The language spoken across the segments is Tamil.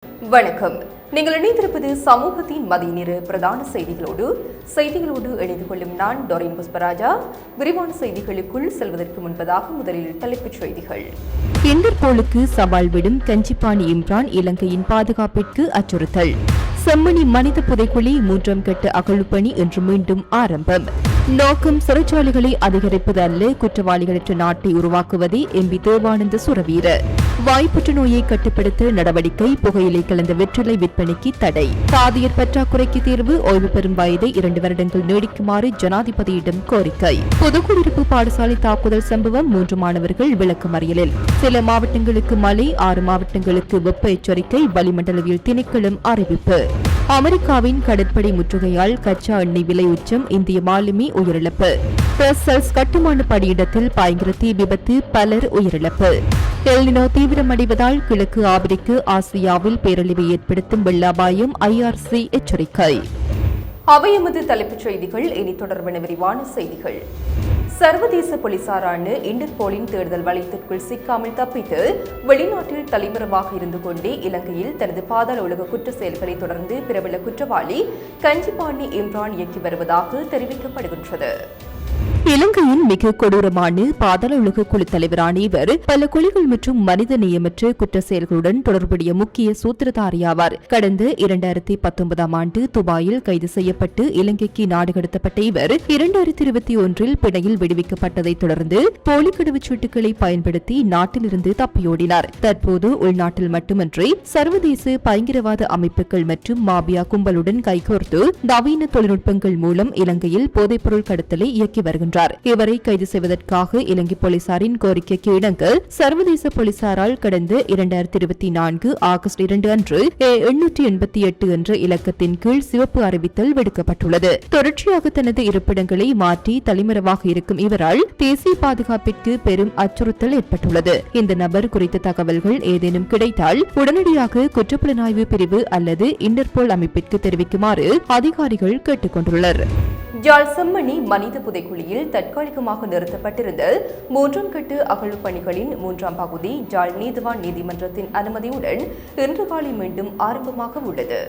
வணக்கம். நீங்கள் இணைந்திருப்பது சமூகத்தின் மதிய நேர பிரதான செய்திகளோடு இணைந்து கொள்ளும் நான் டோரின் புஷ்பராஜா. விரிவான செய்திகளுக்குள் செல்வதற்கு முன்பதாக முதலில் தலைப்புச் செய்திகள். இன்டர்போலுக்கு சவால் விடும் கஞ்சிப்பாணி இம்ரான் இலங்கையின் பாதுகாப்பிற்கு அச்சுறுத்தல். செம்மணி மனித புதைக்குழி 3ஆம் கட்ட அகழ்வுப்பணி இன்று மீண்டும் ஆரம்பம். நோக்கம் சிறைச்சாலைகளை அதிகரிப்பது அல்ல, குற்றவாளிகளற்ற நாட்டை உருவாக்குவதே எம்பி தேவானந்த சுரவீர. வாய்ப்புற்று நோயை கட்டுப்படுத்த நடவடிக்கை, புகையிலை கலந்த வெற்றிலை விற்பனைக்கு தடை. தாதியர் பற்றாக்குறைக்கு தீர்வு, ஓய்வு பெறும் வயதை 2 வருடங்கள் நீடிக்குமாறு ஜனாதிபதியிடம் கோரிக்கை. பொதுக்குடியிருப்பு பாடசாலை தாக்குதல் சம்பவம், 3 மாணவர்கள் விளக்கமறியலில். சில மாவட்டங்களுக்கு மழை, 6 மாவட்டங்களுக்கு வெப்ப எச்சரிக்கை, வளிமண்டலவியல் திணைக்களம் அறிவிப்பு. அமெரிக்காவின் கடற்படை முற்றுகையால் கச்சா எண்ணெய் விலை உச்சம், இந்திய மாலுமி உயிரிழப்பு. பிரசல்ஸ் கட்டுமான பணியிடத்தில் பயங்கர தீ விபத்து, பலர் உயிரிழப்பு. எல்னினோ தீவிரமடைவதால் கிழக்கு ஆப்பிரிக்க ஆசியாவில் பேரழிவை ஏற்படுத்தும் வெள்ள அபாயம், ஐஆர்சி எச்சரிக்கை. அவை எமது தலைப்புச் செய்திகள். இனி தொடர்பான விரிவான செய்திகள். சர்வதேச போலீசாரான இன்டர்போலின் தேடுதல் வளையத்திற்குள் சிக்காமல் தப்பித்து வெளிநாட்டில் தலைமறைவாக இருந்து கொண்டே இலங்கையில் தனது பாதாள உலக குற்ற செயல்களை தொடர்ந்து பிரபல குற்றவாளி கஞ்சிப்பாணி இம்ரான் இயக்கி வருவதாக தெரிவிக்கப்படுகின்றது. இலங்கையின் மிக கொடூரமான பாதாள உலக குழு தலைவரான இவர் பல கொலைகள் மற்றும் மனித நேயமற்ற குற்ற செயல்களுடன் தொடர்புடைய முக்கிய சூத்திரதாரியாவார். கடந்த 2019ஆம் ஆண்டு துபாயில் கைது செய்யப்பட்டு இலங்கைக்கு நாடு கடத்தப்பட்ட இவர் 2021இல் பிணையில் விடுவிக்கப்பட்டதைத் தொடர்ந்து போலி கடவுச்சீட்டுகளை பயன்படுத்தி நாட்டிலிருந்து தப்பியோடினார். தற்போது உள்நாட்டில் மட்டுமின்றி சர்வதேச பயங்கரவாத அமைப்புகள் மற்றும் மாபியா கும்பலுடன் கைகோர்த்து நவீன தொழில்நுட்பங்கள் மூலம் இலங்கையில் போதைப்பொருள் கடத்தலை இயக்கி வருகின்றார். இவரை கைது செய்வதற்காக இலங்கை போலீசாரின் கோரிக்கைக்கு இணங்க சர்வதேச போலீசாரால் கடந்த 2024 ஆகஸ்ட் 2 அன்று 888 என்ற இலக்கத்தின் கீழ் சிவப்பு அறிவித்தல் விடுக்கப்பட்டுள்ளது. தொடர்ச்சியாக தனது இருப்பிடங்களை மாற்றி தலைமறைவாக இருக்கும் இவரால் தேசிய பாதுகாப்பிற்கு பெரும் அச்சுறுத்தல் ஏற்பட்டுள்ளது. இந்த நபர் குறித்த தகவல்கள் ஏதேனும் கிடைத்தால் உடனடியாக குற்றப்புலனாய்வு பிரிவு அல்லது இன்டர்போல் அமைப்பிற்கு தெரிவிக்குமாறு அதிகாரிகள் கேட்டுக் கொண்டுள்ளனர். யாழ் செம்மணி மனித புதைக்குழியில் தற்காலிகமாக நிறுத்தப்பட்டிருந்த 3ஆம் கட்ட அகழ்வு பணிகளின் 3ஆம் பகுதி யாழ் நீதிவான் நீதிமன்றத்தின் அனுமதியுடன் இன்று காலை மீண்டும் ஆரம்பமாக உள்ளது.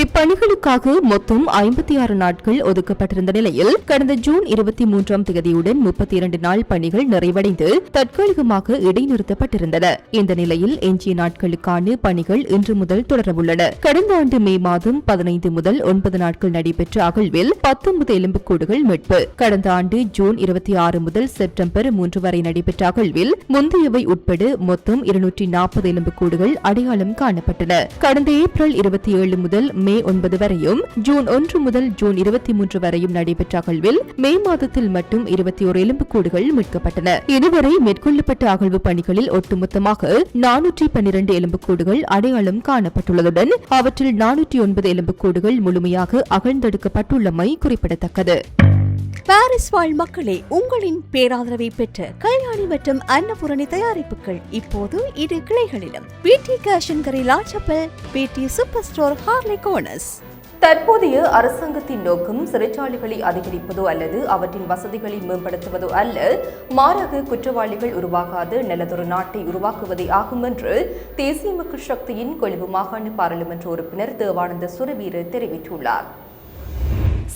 இப்பணிகளுக்காக மொத்தம் 56 நாட்கள் ஒதுக்கப்பட்டிருந்த நிலையில் கடந்த ஜூன் 23ஆம் தேதியுடன் 32 நாள் பணிகள் நிறைவடைந்து தற்காலிகமாக இடைநிறுத்தப்பட்டிருந்தன. இந்த நிலையில் எஞ்சிய நாட்களுக்கான பணிகள் இன்று முதல் தொடரவுள்ளன. கடந்த ஆண்டு மே மாதம் 15 முதல் 9 நாட்கள் நடைபெற்ற அகழ்வில் 19 எலும்புக்கூடுகள் மீட்பு. கடந்த ஆண்டு ஜூன் 26 முதல் செப்டம்பர் 3 வரை நடைபெற்ற அகழ்வில் முந்தையவை உட்பட மொத்தம் 240 எலும்புக்கூடுகள் அடையாளம் காணப்பட்டன. கடந்த ஏப்ரல் 27 முதல் மே 9 வரையும் ஜூன் 1 முதல் ஜூன் 23 வரையும் நடைபெற்ற அகழ்வில் மே மாதத்தில் மட்டும் 21 எலும்புக்கூடுகள் மீட்கப்பட்டன. இதுவரை மேற்கொள்ளப்பட்ட அகழ்வு பணிகளில் ஒட்டுமொத்தமாக 412 எலும்புக்கூடுகள் அடையாளம் காணப்பட்டுள்ளதுடன் அவற்றில் 409 எலும்புக்கூடுகள் முழுமையாக அகழ்ந்தெடுக்கப்பட்டுள்ளமை குறிப்பிடத்தக்கது. பாரிஸ் வாழ் மக்களே, உங்களின் பேராதரவை பெற்ற கல்யாணி மற்றும் அன்னபூரணி தயாரிப்புகள் இப்போது 2 கிளைகளிலும். பிடி கேஷன் கரி லாச்சப்பல், பிடி சூப்பர் ஸ்டோர் ஹார்லே கோனஸ். தற்போதைய அரசாங்கத்தின் நோக்கம் சிறைச்சாலைகளை அதிகரிப்பதோ அல்லது அவற்றின் வசதிகளை மேம்படுத்துவதோ அல்ல, மாறாக குற்றவாளிகள் உருவாகாத நல்லதொரு நாட்டை உருவாக்குவதே ஆகும் என்று தேசிய மக்கள் சக்தியின் கொழும்பு மாகாண பாராளுமன்ற உறுப்பினர் தேவானந்த சுரவீர தெரிவித்துள்ளார்.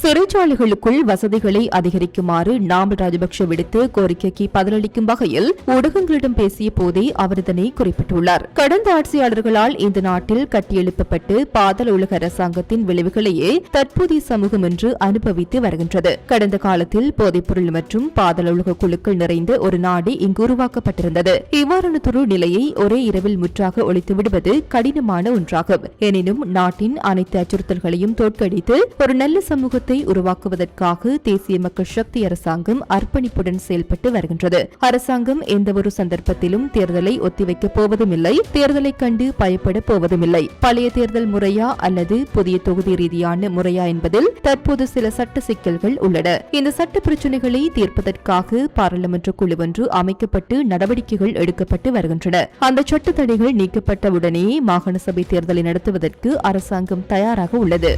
சிறைச்சாலைகளுக்குள் வசதிகளை அதிகரிக்குமாறு நாமல் ராஜபக்ஷ விடுத்த கோரிக்கைக்கு பதிலளிக்கும் வகையில் ஊடகங்களிடம் பேசிய போதே அவர் இதனை குறிப்பிட்டுள்ளார். கடந்த ஆட்சியாளர்களால் இந்த நாட்டில் கட்டியெழுப்பப்பட்டு பாதாள உலக அரசாங்கத்தின் விளைவுகளையே தற்போதைய சமூகம் என்று அனுபவித்து வருகின்றது. கடந்த காலத்தில் போதைப்பொருள் மற்றும் பாதாள உலக குழுக்கள் நிறைந்த ஒரு நாடு இங்கு உருவாக்கப்பட்டிருந்தது. இவ்வாறானதொரு நிலையை ஒரே இரவில் முற்றாக ஒழித்து விடுவது கடினமான ஒன்றாகும். எனினும் நாட்டின் அனைத்து அச்சுறுத்தல்களையும் தோற்கடித்து ஒரு நல்ல சமூகத்தை உருவாக்குவதற்காக தேசிய மக்கள் சக்தி அரசாங்கம் அர்ப்பணிப்புடன் செயல்பட்டு வருகின்றது. அரசாங்கம் எந்தவொரு சந்தர்ப்பத்திலும் தேர்தலை ஒத்திவைக்கப் போவதுமில்லை, தேர்தலை கண்டு பயப்பட போவதுமில்லை. பழைய தேர்தல் முறையா அல்லது புதிய தொகுதி ரீதியான முறையா என்பதில் தற்போது சில சட்ட சிக்கல்கள் உள்ளன. இந்த சட்ட பிரச்சினைகளை தீர்ப்பதற்காக பாராளுமன்ற குழு ஒன்று அமைக்கப்பட்டு நடவடிக்கைகள் எடுக்கப்பட்டு வருகின்றன. அந்த சட்ட தடைகள் நீக்கப்பட்டவுடனே மாகாண சபை தேர்தலை நடத்துவதற்கு அரசாங்கம் தயாராக உள்ளது.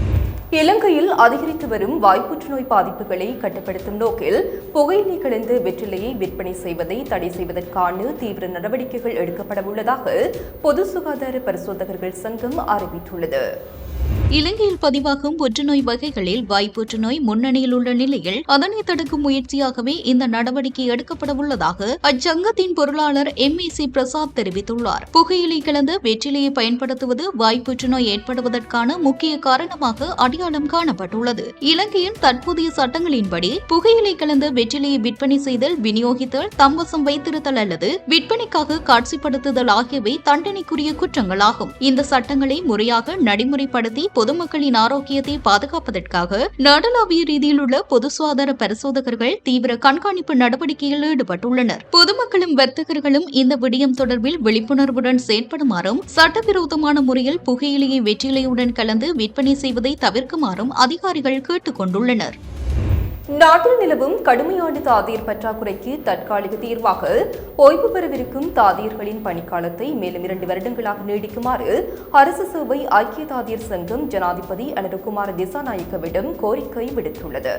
இலங்கையில் அதிகரித்து வரும் வாய்ப்புற்றுநோய் பாதிப்புகளை கட்டுப்படுத்தும் நோக்கில் புகையிலை கலந்து வெற்றிலையை விற்பனை செய்வதை தடை செய்வதற்கான தீவிர நடவடிக்கைகள் எடுக்கப்பட உள்ளதாக பொது சுகாதார பரிசோதகர்கள் சங்கம் அறிவித்துள்ளது. இலங்கையில் பதிவாகும் புற்றுநோய் வகைகளில் வாய்ப்புற்றுநோய் முன்னணியில் உள்ள நிலையில் அதனை தடுக்கும் முயற்சியாகவே இந்த நடவடிக்கை எடுக்கப்பட உள்ளதாக அச்சங்கத்தின் பொருளாளர் MEC பிரசாத் தெரிவித்துள்ளார். புகையிலை கலந்த வெற்றிலையை பயன்படுத்துவது வாய்ப்புற்றுநோய் ஏற்படுவதற்கான முக்கிய காரணமாக அடையாளம் காணப்பட்டுள்ளது. இலங்கையின் தற்போதைய சட்டங்களின்படி புகையிலை கலந்த வெற்றிலையை விற்பனை செய்தல், விநியோகித்தல், தம்வசம் வைத்திருத்தல் அல்லது விற்பனைக்காக காட்சிப்படுத்துதல் ஆகியவை தண்டனைக்குரிய குற்றங்களாகும். இந்த சட்டங்களை முறையாக நடைமுறைப்படுத்தி பொதுமக்களின் ஆரோக்கியத்தை பாதுகாப்பதற்காக நாடளாவிய ரீதியில் உள்ள பொது சுகாதார பரிசோதகர்கள் தீவிர கண்காணிப்பு நடவடிக்கையில் ஈடுபட்டுள்ளனர். பொதுமக்களும் வர்த்தகர்களும் இந்த விடயம் தொடர்பில் விழிப்புணர்வுடன் செயற்படுமாறும், சட்டவிரோதமான முறையில் புகையிலையை வெற்றிலையுடன் கலந்து விற்பனை செய்வதை தவிர்க்குமாறும் அதிகாரிகள் கேட்டுக் கொண்டுள்ளனர். நாட்டில் நிலவும் கடுமையான தாதியர் பற்றாக்குறைக்கு தற்காலிக தீர்வாக ஓய்வு பெறவிருக்கும் தாதியர்களின் பணிக்காலத்தை மேலும் 2 வருடங்களாக நீடிக்குமாறு அரசு சேவை ஐக்கிய தாதியர் சங்கம் ஜனாதிபதி அனுரகுமார திசாநாயக்கவிடம் கோரிக்கை விடுத்துள்ளது.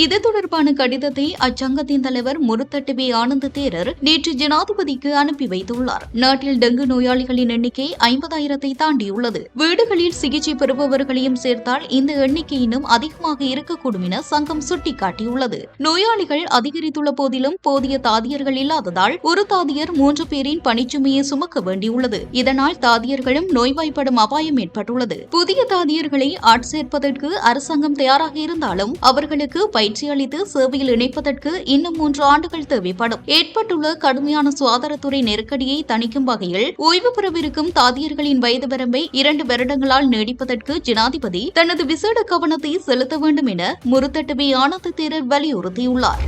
இது தொடர்பான கடிதத்தை அச்சங்கத்தின் தலைவர் முருத்தட்டுவே ஆனந்த தேரர் நேற்று ஜனாதிபதிக்கு அனுப்பி வைத்துள்ளார். நாட்டில் டெங்கு நோயாளிகளின் எண்ணிக்கை 50,000-ஐ தாண்டியுள்ளது. வீடுகளில் சிகிச்சை பெறுபவர்களையும் சேர்த்தால் இந்த எண்ணிக்கை இன்னும் அதிகமாக இருக்கக்கூடும் என சங்கம் சுட்டிக்காட்டியுள்ளது. நோயாளிகள் அதிகரித்துள்ள போதிலும் போதிய தாதியர்கள் இல்லாததால் ஒரு தாதியர் 3 பேரின் பணிச்சுமையை சுமக்க வேண்டியுள்ளது. இதனால் தாதியர்களும் நோய்வாய்ப்படும் அபாயம் ஏற்பட்டுள்ளது. புதிய தாதியர்களை ஆட்சேர்ப்பதற்கு அரசாங்கம் தயாராக இருந்தாலும் அவர்களுக்கு பயிற்சி அளித்து சேவையில் இணைப்பதற்கு இன்னும் 3 ஆண்டுகள் தேவைப்படும். ஏற்பட்டுள்ள கடுமையான சுகாதாரத்துறை நெருக்கடியை தணிக்கும் வகையில் ஓய்வு பெறவிருக்கும் தாதியர்களின் வயது வரம்பை 2 வருடங்களால் நீடிப்பதற்கு ஜனாதிபதி தனது விசேட கவனத்தை செலுத்த வேண்டும் என முருத்தட்டுவே ஆனந்த தேரர் வலியுறுத்தியுள்ளார்.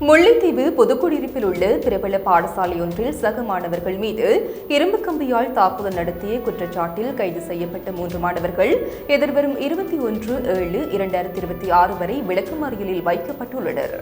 முல்லைத்தீவு பொதுக்குடியிருப்பில் உள்ள பிரபல பாடசாலையொன்றில் சக மாணவர்கள் மீது இரும்பு கம்பியால் தாக்குதல் நடத்திய குற்றச்சாட்டில் கைது செய்யப்பட்ட 3 மாணவர்கள் எதிர்வரும் 21/7/2026 வரை விளக்கமறியலில் வைக்கப்பட்டுள்ளனர்.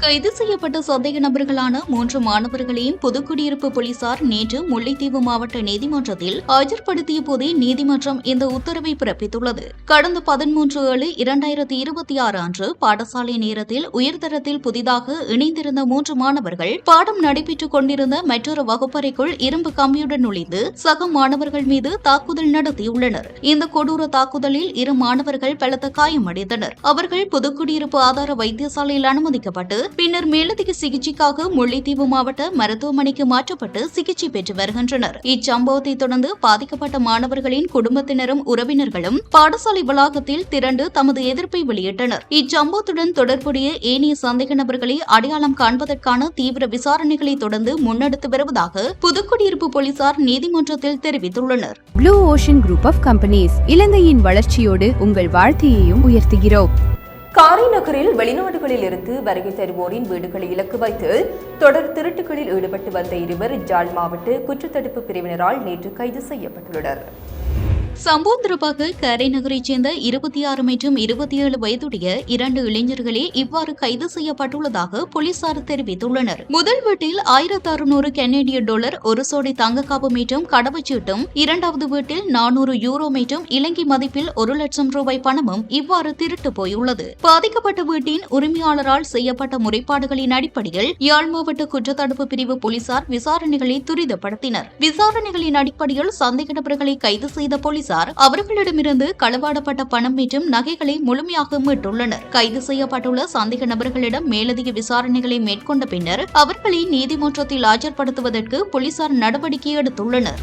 கைது செய்யப்பட்ட சந்தேக நபர்களான 3 மாணவர்களையும் பொதுக்குடியிருப்பு போலீசார் நேற்று முல்லைத்தீவு மாவட்ட நீதிமன்றத்தில் ஆஜர்படுத்திய போதே நீதிமன்றம் இந்த உத்தரவை பிறப்பித்துள்ளது. கடந்த 13/7/2026 அன்று பாடசாலை நேரத்தில் உயர்தரத்தில் புதிதாக இணைந்திருந்த 3 மாணவர்கள் பாடம் நடைபெற்றுக் கொண்டிருந்த மற்றொரு வகுப்பறைக்குள் இரும்பு கம்பியுடன் நுழைந்து சக மாணவர்கள் மீது தாக்குதல் நடத்தியுள்ளனர். இந்த கொடூர தாக்குதலில் 2 மாணவர்கள் பலத்த காயமடைந்தனர். அவர்கள் பொதுக்குடியிருப்பு ஆதார வைத்தியசாலையில் அனுமதிக்கப்பட்டு பின்னர் மேலதிக சிகிச்சைக்காக முல்லைத்தீவு மாவட்ட மருத்துவமனைக்கு மாற்றப்பட்டு சிகிச்சை பெற்று வருகின்றனர். இச்சம்பவத்தை தொடர்ந்து பாதிக்கப்பட்ட மாணவர்களின் குடும்பத்தினரும் உறவினர்களும் பாடசாலை வளாகத்தில் திரண்டு தமது எதிர்ப்பை வெளியிட்டனர். இச்சம்பவத்துடன் தொடர்புடைய ஏனைய சந்தேக நபர்களை அடையாளம் காண்பதற்கான தீவிர விசாரணைகளை தொடர்ந்து முன்னெடுத்து வருவதாக புதுக்குடியிருப்பு போலீசார் நீதிமன்றத்தில் தெரிவித்துள்ளனர். Blue ocean group of companies இலங்கையின் வளர்ச்சியோடு உங்கள் வாழ்க்கையையும் உயர்த்துகிறோம். காரை நகரில் வெளிநாடுகளில் இருந்து வருகை தருவோரின் வீடுகளை இலக்கு வைத்து தொடர் திருட்டுகளில் ஈடுபட்டு வந்த 2 ஜாழ் மாவட்ட குற்றத்தடுப்பு பிரிவினரால் நேற்று கைது செய்யப்பட்டுள்ளனர். சம்பவம் தொடர்பாக கரை நகரைச் சேர்ந்த 26 மற்றும் 27 வயதுடைய 2 இளைஞர்களே இவ்வாறு கைது செய்யப்பட்டுள்ளதாக போலீசார் தெரிவித்துள்ளனர். முதல் வீட்டில் 1600 கனேடிய டாலர், 1 சோடை தங்கக்காப்பு மற்றும் கடவுச்சீட்டும், 2வது வீட்டில் 400 யூரோ மற்றும் இலங்கை மதிப்பில் 1 லட்சம் ரூபாய் பணமும் இவ்வாறு திருட்டு போயுள்ளது. பாதிக்கப்பட்ட வீட்டின் உரிமையாளரால் செய்யப்பட்ட முறைப்பாடுகளின் அடிப்படையில் யாழ் மாவட்ட குற்றத்தடுப்பு பிரிவு போலீசார் விசாரணைகளை துரிதப்படுத்தினர். விசாரணைகளின் அடிப்படையில் சந்தேக நபர்களை கைது செய்த போலீசார் அவர்களிடமிருந்து களவாடப்பட்ட பணம் மற்றும் நகைகளை முழுமையாக மீட்டுள்ளனர். கைது செய்யப்பட்டுள்ள சந்தேக நபர்களிடம் மேலதிக விசாரணைகளை மேற்கொண்ட பின்னர் அவர்களை நீதிமன்றத்தில் ஆஜர்படுத்துவதற்கு போலீசார் நடவடிக்கை எடுத்துள்ளனர்.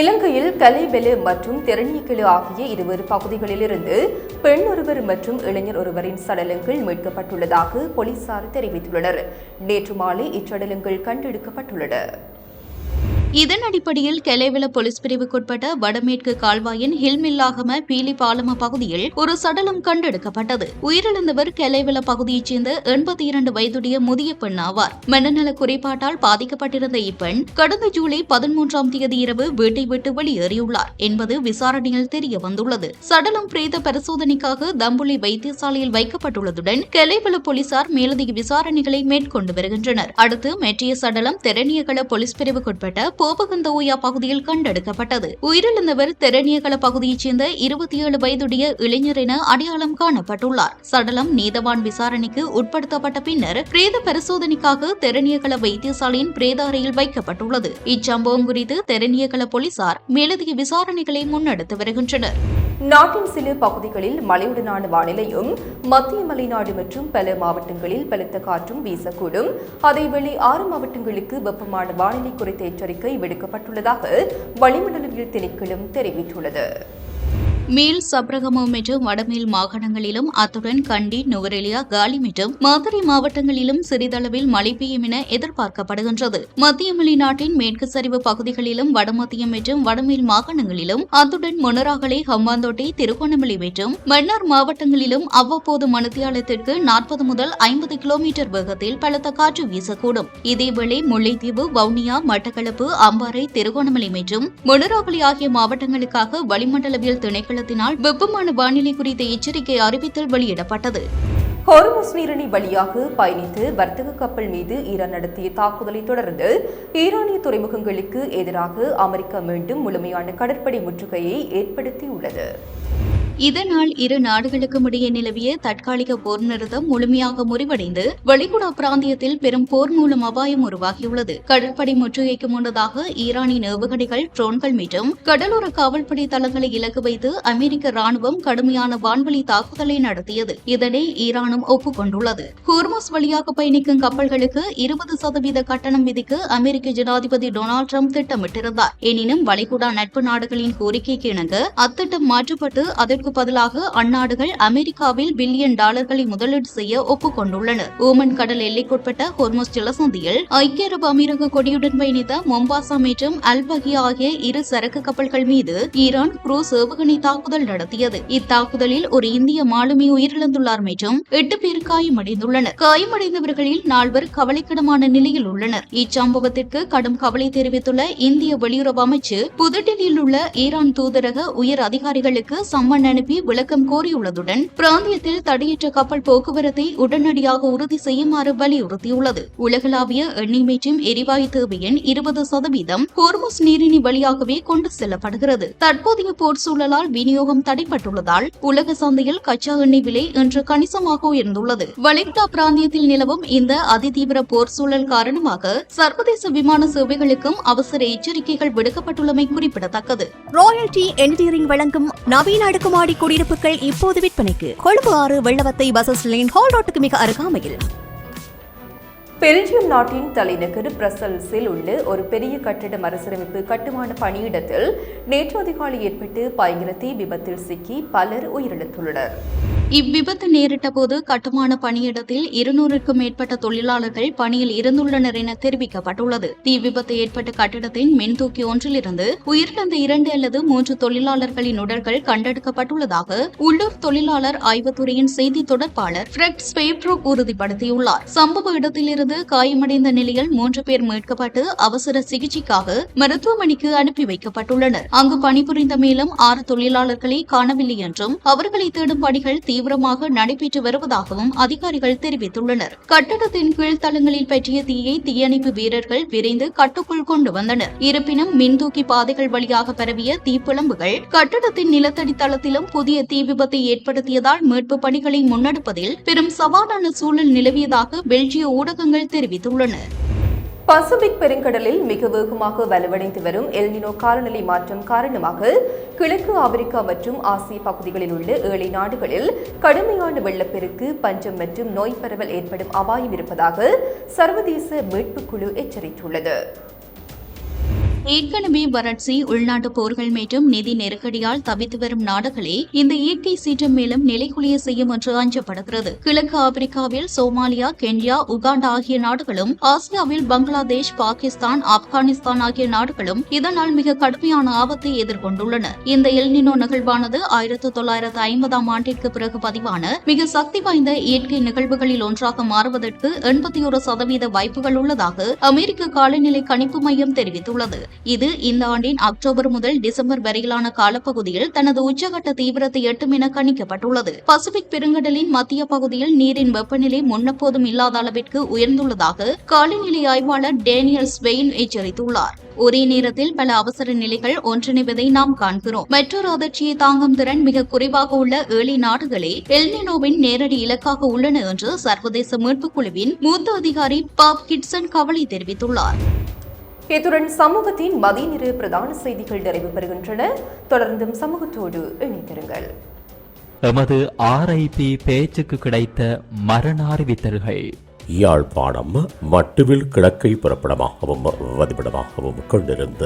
இலங்கையில் கலைவெளு மற்றும் தெரணிக்கெழு ஆகிய 2 பகுதிகளிலிருந்து பெண் ஒருவர் மற்றும் இளைஞர் ஒருவரின் சடலங்கள் மீட்கப்பட்டுள்ளதாக போலீசார் தெரிவித்துள்ளனர். நேற்று மாலை இச்சடலங்கள் கண்டெடுக்கப்பட்டுள்ளன. இதன் அடிப்படையில் கெலேவல போலீஸ் பிரிவுக்குட்பட்ட வடமேற்கு கால்வாயின் ஹில்மில்லாகம பீலி பாலம பகுதியில் ஒரு சடலம் கண்டெடுக்கப்பட்டது. உயிரிழந்தவர் கெலேவல பகுதியைச் சேர்ந்த 82 வயதுடைய முதிய பெண் ஆவார். மனநல குறைபாட்டால் பாதிக்கப்பட்டிருந்த இப்பெண் கடந்த ஜூலை 13ஆம் தேதி இரவு வீட்டை விட்டு வெளியேறியுள்ளார் என்பது விசாரணையில் தெரிய வந்துள்ளது. சடலம் பிரேத பரிசோதனைக்காக தம்புலி வைத்தியசாலையில் வைக்கப்பட்டுள்ளதுடன் கெலேவல போலீசார் மேலதிக விசாரணைகளை மேற்கொண்டு வருகின்றனர். அடுத்து மெற்றிய சடலம் தெரணியகள போலீஸ் பிரிவுக்குட்பட்ட கோபகந்தோயா பகுதியில் கண்டெடுக்கப்பட்டது. உயிரிழந்தவர் தெரணியகல பகுதியைச் சேர்ந்த 27 வயதுடைய இளைஞர் என அடையாளம் காணப்பட்டுள்ளார். சடலம் நீதவான் விசாரணைக்கு உட்படுத்தப்பட்ட பின்னர் பிரேத பரிசோதனைக்காக தெரணியகல வைத்தியசாலையின் பிரேத அறையில் வைக்கப்பட்டுள்ளது. இச்சம்பவம் குறித்து தெரணியகல போலீசார் மேலதிக விசாரணைகளை முன்னெடுத்து வருகின்றனர். நாட்டின் சில பகுதிகளில் மழையுடனான வானிலையும், மத்திய மலைநாடு மற்றும் பல மாவட்டங்களில் பலத்த காற்றும் வீசக்கூடும். அதேவேளை 6 மாவட்டங்களுக்கு வெப்பமான வானிலை குறித்த எச்சரிக்கை விடுக்கப்பட்டுள்ளதாக வளிமண்டலவியல் திணைக்களம் தெரிவித்துள்ளது. மேல் சப்ரகமோ மற்றும் வடமேல் மாகாணங்களிலும் அத்துடன் கண்டி, நுவரெலியா, காலி மற்றும் மதுரை மாவட்டங்களிலும் சிறிதளவில் மழை பெய்யும் என எதிர்பார்க்கப்படுகின்றது. மத்திய மலைநாட்டின் மேற்கு சரிவு பகுதிகளிலும் வடமத்திய மற்றும் வடமேல் மாகாணங்களிலும் அத்துடன் மொனராகலை, ஹம்பாந்தோட்டை, திருகோணமலை மற்றும் மன்னார் மாவட்டங்களிலும் அவ்வப்போது மணித்தியாலத்திற்கு 40 முதல் 50 கிலோமீட்டர் வேகத்தில் பலத்த காற்று வீசக்கூடும். இதேவேளை முல்லைத்தீவு, வவுனியா, மட்டக்களப்பு, அம்பாறை, திருகோணமலை மற்றும் மொனராகலை ஆகிய மாவட்டங்களுக்காக வளிமண்டலவியல் திணைக்களம் வெப்பமான வானிலை குறித்த எச்சரிக்கை அறிவித்தல் வெளியிடப்பட்டது. ஹோர்முஸ் நீரிணை வழியாக பயணித்து வர்த்தக கப்பல் மீது ஈரான் நடத்திய தாக்குதலை தொடர்ந்து ஈரானிய துறைமுகங்களுக்கு எதிராக அமெரிக்கா மீண்டும் முழுமையான கடற்படை முற்றுகையை ஏற்படுத்தியுள்ளது. இதனால் இரு நாடுகளுக்கும் இடையே நிலவிய தற்காலிக போர் நிறுத்தம் முழுமையாக முறிவடைந்து வளைகுடா பிராந்தியத்தில் பெரும் போர் மூலம் அபாயம் உருவாகியுள்ளது. கடற்படை முற்றுகைக்கு முன்னதாக ஈரானின் ஏவுகணைகள், ட்ரோன்கள் மற்றும் கடலோர காவல்படை தளங்களை இலக்கு வைத்து அமெரிக்க ராணுவம் கடுமையான வான்வழி தாக்குதலை நடத்தியது. இதனை ஈரானும் ஒப்புக்கொண்டுள்ளது. ஹோர்முஸ் வழியாக பயணிக்கும் கப்பல்களுக்கு 20% கட்டணம் விதிக்க அமெரிக்க ஜனாதிபதி டொனால்டு டிரம்ப் திட்டமிட்டிருந்தார். எனினும் வளைகுடா நட்பு நாடுகளின் கோரிக்கைக்கு இணங்க அத்திட்டம் மாற்றப்பட்டு அதற்கு பதிலாக அந்நாடுகள் அமெரிக்காவில் பில்லியன் டாலர்களை முதலீடு செய்ய ஒப்புக்கொண்டுள்ளனர். ஓமன் கடல் எல்லைக்குட்பட்ட ஹோர்முஸ் ஜலசந்தியில் ஐக்கிய அரபு அமீரக கொடியுடன் பயணித்த மொம்பாசா மற்றும் அல்பகியா ஆகிய 2 சரக்கு கப்பல்கள் மீது ஈரான் குரூஸ் ஏவுகணை தாக்குதல் நடத்தியது. இத்தாக்குதலில் ஒரு இந்திய மாலுமி உயிரிழந்துள்ளார் மற்றும் 8 பேர் காயமடைந்துள்ளனர். காயமடைந்தவர்களில் 4 கவலைக்கிடமான நிலையில் உள்ளனர். இச்சம்பவத்திற்கு கடும் கவலை தெரிவித்துள்ள இந்திய வெளியுறவு அமைச்சு புதுடில்லியில் உள்ள ஈரான் தூதரக உயர் அதிகாரிகளுக்கு சம்மன் அனுப்பி விளக்கம் கோரியுள்ளதுடன் பிராந்தியத்தில் தடையற்ற கப்பல் போக்குவரத்தை உடனடியாக உறுதி செய்யுமாறு வலியுறுத்தியுள்ளது. உலகளாவிய எண்ணெய் மற்றும் எரிவாயு தேவையின் 20% ஹோர்முஸ் நீரிணை வழியாகவே கொண்டு செல்லப்படுகிறது. தற்போதைய போர் சூழலால் விநியோகம் தடைப்பட்டுள்ளதால் உலக சந்தையில் கச்சா எண்ணெய் விலை இன்று கணிசமாக உயர்ந்துள்ளது. வளைகுடா பிராந்தியத்தில் நிலவும் இந்த அதிதீவிர போர் சூழல் காரணமாக சர்வதேச விமான சேவைகளுக்கும் அவசர எச்சரிக்கைகள் விடுக்கப்பட்டுள்ளமை குறிப்பிடத்தக்கது. ராயல்டி என்ஜினியரிங் வழங்கும் நவீன அடுக்குமாடி குடியிருப்புகள் இப்போது விற்பனைக்கு. Colombo 6 Wellawatte bus lane hall ரோட்டுக்கு மிக அருகாமையில். பெல்ஜியம் நாட்டின் தலைநகர் பிரசல்ஸில் உள்ள ஒரு பெரிய கட்டிட மறுசீரமைப்பு கட்டுமான பணியிடத்தில் நேற்று அதிகாலை ஏற்பட்டு பயங்கர தீ விபத்தில் சிக்கி பலர் உயிரிழந்துள்ளனர். இவ்விபத்து நேரிட்ட போது கட்டுமான பணியிடத்தில் 200க்கும் மேற்பட்ட தொழிலாளர்கள் பணியில் இருந்துள்ளனர் என தெரிவிக்கப்பட்டுள்ளது. தீ விபத்து ஏற்பட்ட கட்டிடத்தின் மின்தூக்கி ஒன்றிலிருந்து உயிரிழந்த 2 அல்லது 3 தொழிலாளர்களின் உடல்கள் கண்டெடுக்கப்பட்டுள்ளதாக உள்ளூர் தொழிலாளர் ஆய்வுத்துறையின் செய்தி தொடர்பாளர் ஃபிரெட் ஸ்பெய்ப்ரோக் உறுதிப்படுத்தியுள்ளார். சம்பவ இடத்திலிருந்து காயமடைந்த நிலையில் 3 பேர் மீட்கப்பட்டு அவசர சிகிச்சைக்காக மருத்துவமனைக்கு அனுப்பி வைக்கப்பட்டுள்ளனர். அங்கு பணிபுரிந்த மேலும் 6 தொழிலாளர்களை காணவில்லை என்றும் அவர்களை தேடும் பணிகள் தீவிரமாக நடைபெற்று வருவதாகவும் அதிகாரிகள் தெரிவித்துள்ளனர். கட்டடத்தின் கீழ்த்தளங்களில் பற்றிய தீயை தீயணைப்பு வீரர்கள் விரைந்து கட்டுக்குள் கொண்டு வந்தனர். இருப்பினும் மின்தூக்கி பாதைகள் வழியாக பரவிய தீப்பிழம்புகள் கட்டடத்தின் நிலத்தடி தளத்திலும் புதிய தீ விபத்தை ஏற்படுத்தியதால் மீட்பு பணிகளை முன்னெடுப்பதில் பெரும் சவாலான சூழல் நிலவியதாக பெல்ஜிய ஊடகங்கள் தெரிவித்துள்ளன. பசிபிக் பெருங்கடலில் மிக வேகமாக வலுவடைந்து வரும் எல்னினோ காலநிலை மாற்றம் காரணமாக கிழக்கு ஆப்பிரிக்கா மற்றும் ஆசிய பகுதிகளில் உள்ள 7 நாடுகளில் கடுமையான வெள்ளப்பெருக்கு, பஞ்சம் மற்றும் நோய் பரவல் ஏற்படும் அபாயம் இருப்பதாக சர்வதேச மீட்புக் குழு எச்சரித்துள்ளது. ஏற்கனவே வறட்சி, உள்நாட்டு போர்கள் மற்றும் நிதி நெருக்கடியால் தவித்து வரும் நாடுகளே இந்த இயற்கை சீற்றம் மேலும் நிலைகுலிய செய்யும் என்று அஞ்சப்படுகிறது. கிழக்கு ஆப்பிரிக்காவில் சோமாலியா, கென்யா, உகாண்டா ஆகிய நாடுகளும், ஆசியாவில் பங்களாதேஷ், பாகிஸ்தான், ஆப்கானிஸ்தான் ஆகிய நாடுகளும் இதனால் மிக கடுமையான ஆபத்தை எதிர்கொண்டுள்ளன. இந்த எல்னினோ நிகழ்வானது 1950ஆம் ஆண்டிற்கு பிறகு பதிவான மிக சக்தி வாய்ந்த இயற்கை நிகழ்வுகளில் ஒன்றாக மாறுவதற்கு 81% வாய்ப்புகள் உள்ளதாக அமெரிக்க காலநிலை கணிப்பு மையம் தெரிவித்துள்ளது. இது இந்த ஆண்டின் அக்டோபர் முதல் டிசம்பர் வரையிலான காலப்பகுதியில் தனது உச்சகட்ட தீவிரத்தை எட்டும் என கணிக்கப்பட்டுள்ளது. பசிபிக் பெருங்கடலின் மத்திய பகுதியில் நீரின் வெப்பநிலை முன்னெப்போதும் இல்லாத அளவிற்கு உயர்ந்துள்ளதாக காலநிலை ஆய்வாளர் டேனியல் ஸ்வெயின் எச்சரித்துள்ளார். ஒரே நேரத்தில் பல அவசர நிலைகள் ஒன்றிணைவதை நாம் காண்கிறோம். மற்றொரு அதிர்ச்சியை தாங்கும் திறன் மிக குறைவாக உள்ள 7 நாடுகளே எல்னினோவின் நேரடி இலக்காக உள்ளன என்று சர்வதேச மீட்புக் குழுவின் மூத்த அதிகாரி பாப் கிட்சன் கவலை தெரிவித்துள்ளார். இத்துடன் சமூகத்தின் மதிய நேர பிரதான செய்திகள் நிறைவு பெறுகின்றன. தொடர்ந்தும் சமூகத்தோடு இணைந்திருங்கள். எமது RIP பேச்சுக்கு கிடைத்த மரண அறிவித்தல்கள். யாழ்ப்பாணம் மட்டுவில் கிழக்கை புறப்படமாகவும் வதிவிடமாகவும் கொண்டிருந்த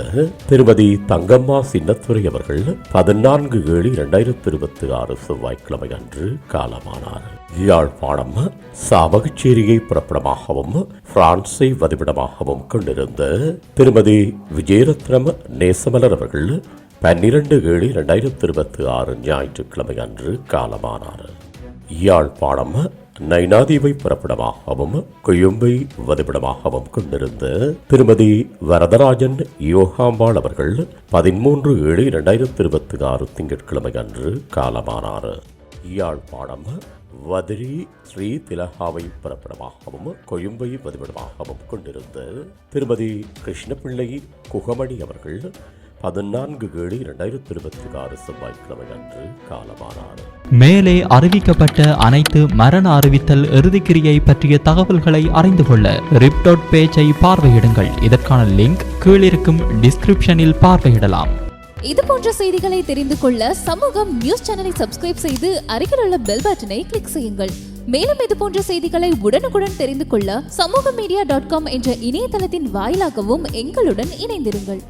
திருமதி தங்கம்மா சின்னத்துரை அவர்கள் 14/7/2026 செவ்வாய்க்கிழமை அன்று காலமானார். யாழ்ப்பாணம் சாவகச்சேரியை புறப்படமாகவும் பிரான்சை வதிவிடமாகவும் கொண்டிருந்த திருமதி விஜயரத்னம் நேசமலர் அவர்கள் 12/7/2026 ஞாயிற்றுக்கிழமை அன்று காலமானார். யாழ்ப்பாணம் நைனாதீவை புறப்படமாகவும் கொழும்பை வதிவிடமாகவும் கொண்டிருந்த திருமதி வரதராஜன் யோகாம்பாள் அவர்கள் 13/7/2026 திங்கட்கிழமை அன்று காலமானார். யாழ்ப்பாணம் வதிரி ஸ்ரீ திலகாவை புறப்படமாகவும் கொழும்பை வதிவிடமாகவும் கொண்டிருந்த திருமதி கிருஷ்ணபிள்ளை குகமணி அவர்கள் 14/7/2026 செவ்வாய்க்கிழமை அன்று காலமானார். மேலே அறிவிக்கப்பட்ட அனைத்து மரண அறிவித்தல் இறுதிக்கிரியை பற்றிய தகவல்களை அறிந்து கொள்ள ரிப் பேஜை பார்வையிடுங்கள். இதற்கான லிங்க் கீழிருக்கும் டிஸ்கிரிப்ஷனில் பார்வையிடலாம். இது போன்ற செய்திகளை தெரிந்து கொள்ள சமூகம் நியூஸ் சேனலை சப்ஸ்கிரைப் செய்து அருகில் உள்ள பெல் பட்டனை கிளிக் செய்யுங்கள். மேலும் இது போன்ற செய்திகளை உடனுக்குடன் தெரிந்து கொள்ள சமூகமீடியா.com என்ற இணையதளத்தின் வாயிலாகவும் எங்களுடன் இணைந்திருங்கள்.